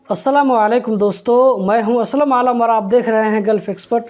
अस्सलामुअलैकुम दोस्तों, मैं हूं असलम आलम और आप देख रहे हैं गल्फ़ एक्सपर्ट।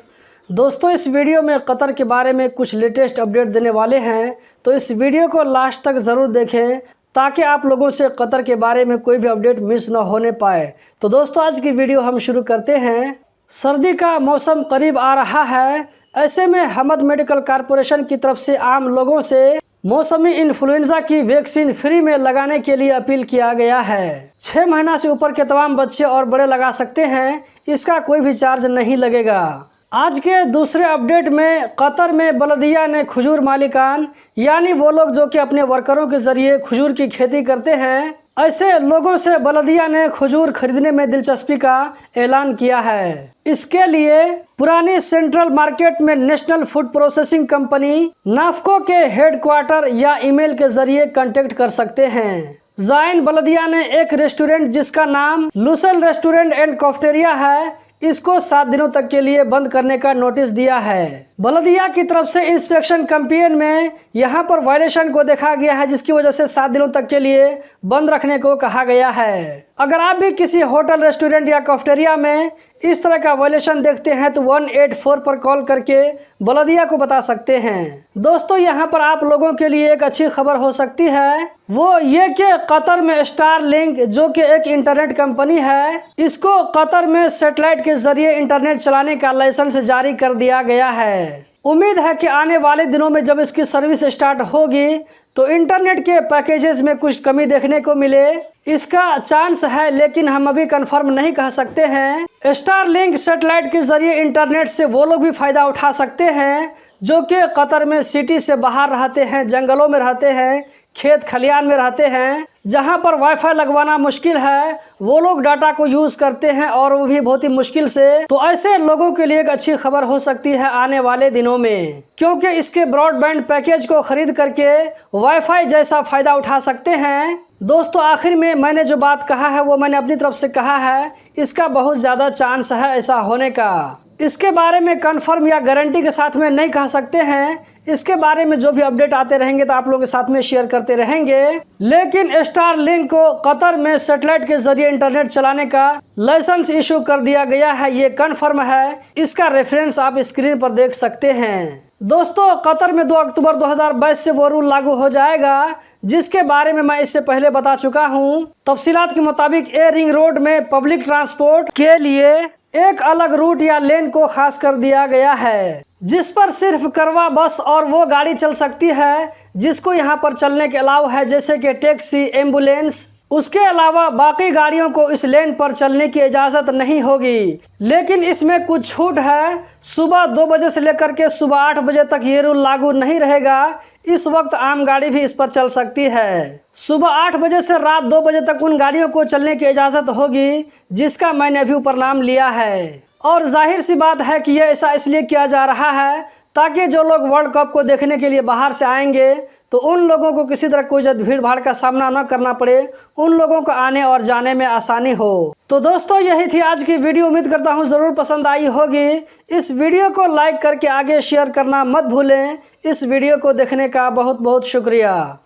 दोस्तों, इस वीडियो में कतर के बारे में कुछ लेटेस्ट अपडेट देने वाले हैं, तो इस वीडियो को लास्ट तक ज़रूर देखें ताकि आप लोगों से कतर के बारे में कोई भी अपडेट मिस ना होने पाए। तो दोस्तों, आज की वीडियो हम शुरू करते हैं। सर्दी का मौसम करीब आ रहा है, ऐसे में हमद मेडिकल कॉरपोरेशन की तरफ से आम लोगों से मौसमी इन्फ्लुएंजा की वैक्सीन फ्री में लगाने के लिए अपील किया गया है। 6 महीना से ऊपर के तमाम बच्चे और बड़े लगा सकते हैं, इसका कोई भी चार्ज नहीं लगेगा। आज के दूसरे अपडेट में कतर में बलदिया ने खजूर मालिकान यानी वो लोग जो कि अपने वर्करों के जरिए खजूर की खेती करते हैं, ऐसे लोगों से बलदिया ने खजूर खरीदने में दिलचस्पी का ऐलान किया है। इसके लिए पुरानी सेंट्रल मार्केट में नेशनल फूड प्रोसेसिंग कंपनी नाफको के हेडक्वार्टर या ईमेल के जरिए कांटेक्ट कर सकते हैं। जाइन बलदिया ने एक रेस्टोरेंट जिसका नाम लुसेल रेस्टोरेंट एंड कैफेटेरिया है, इसको 7 दिनों तक के लिए बंद करने का नोटिस दिया है। बलदिया की तरफ से इंस्पेक्शन कैंपेन में यहां पर वायलेशन को देखा गया है, जिसकी वजह से 7 दिनों तक के लिए बंद रखने को कहा गया है। अगर आप भी किसी होटल, रेस्टोरेंट या कैफेटेरिया में इस तरह का वायलेशन देखते हैं तो 184 पर कॉल करके बलदिया को बता सकते हैं। दोस्तों, यहाँ पर आप लोगों के लिए एक अच्छी खबर हो सकती है, वो ये कि कतर में स्टारलिंक जो कि एक इंटरनेट कंपनी है, इसको कतर में सैटेलाइट के जरिए इंटरनेट चलाने का लाइसेंस जारी कर दिया गया है। उम्मीद है कि आने वाले दिनों में जब इसकी सर्विस स्टार्ट होगी तो इंटरनेट के पैकेजेस में कुछ कमी देखने को मिले, इसका चांस है, लेकिन हम अभी कंफर्म नहीं कह सकते हैं। स्टारलिंक सैटेलाइट के जरिए इंटरनेट से वो लोग भी फ़ायदा उठा सकते हैं जो कि कतर में सिटी से बाहर रहते हैं, जंगलों में रहते हैं, खेत खलियान में रहते हैं, जहां पर वाईफाई लगवाना मुश्किल है, वो लोग डाटा को यूज़ करते हैं और वो भी बहुत ही मुश्किल से। तो ऐसे लोगों के लिए एक अच्छी खबर हो सकती है आने वाले दिनों में, क्योंकि इसके ब्रॉडबैंड पैकेज को खरीद करके वाईफाई जैसा फ़ायदा उठा सकते हैं। दोस्तों, आखिर में मैंने जो बात कहा है वो मैंने अपनी तरफ से कहा है, इसका बहुत ज़्यादा चांस है ऐसा होने का। इसके बारे में कंफर्म या गारंटी के साथ में नहीं कह सकते हैं। इसके बारे में जो भी अपडेट आते रहेंगे तो आप लोगों के साथ में शेयर करते रहेंगे। लेकिन स्टारलिंक को कतर में सैटेलाइट के जरिए इंटरनेट चलाने का लाइसेंस इशू कर दिया गया है, ये कंफर्म है। इसका रेफरेंस आप स्क्रीन पर देख सकते हैं। दोस्तों, कतर में 2 अक्टूबर 2022 से वो रूल लागू हो जाएगा, जिसके बारे में मैं इससे पहले बता चुका हूँ। तफसीलात के मुताबिक ए रिंग रोड में पब्लिक ट्रांसपोर्ट के लिए एक अलग रूट या लेन को खास कर दिया गया है, जिस पर सिर्फ करवा बस और वो गाड़ी चल सकती है जिसको यहाँ पर चलने के अलावा है, जैसे कि टैक्सी, एम्बुलेंस। उसके अलावा बाकी गाड़ियों को इस लेन पर चलने की इजाज़त नहीं होगी। लेकिन इसमें कुछ छूट है। सुबह 2 बजे से लेकर के सुबह 8 बजे तक ये रूल लागू नहीं रहेगा। इस वक्त आम गाड़ी भी इस पर चल सकती है। सुबह 8 बजे से रात 2 बजे तक उन गाड़ियों को चलने की इजाज़त होगी जिसका मैंने अभी ऊपर नाम लिया है। और जाहिर सी बात है कि यह ऐसा इसलिए किया जा रहा है ताकि जो लोग वर्ल्ड कप को देखने के लिए बाहर से आएंगे तो उन लोगों को किसी तरह कोई भीड़ भाड़ का सामना न करना पड़े, उन लोगों को आने और जाने में आसानी हो। तो दोस्तों, यही थी आज की वीडियो। उम्मीद करता हूँ ज़रूर पसंद आई होगी। इस वीडियो को लाइक करके आगे शेयर करना मत भूलें। इस वीडियो को देखने का बहुत बहुत शुक्रिया।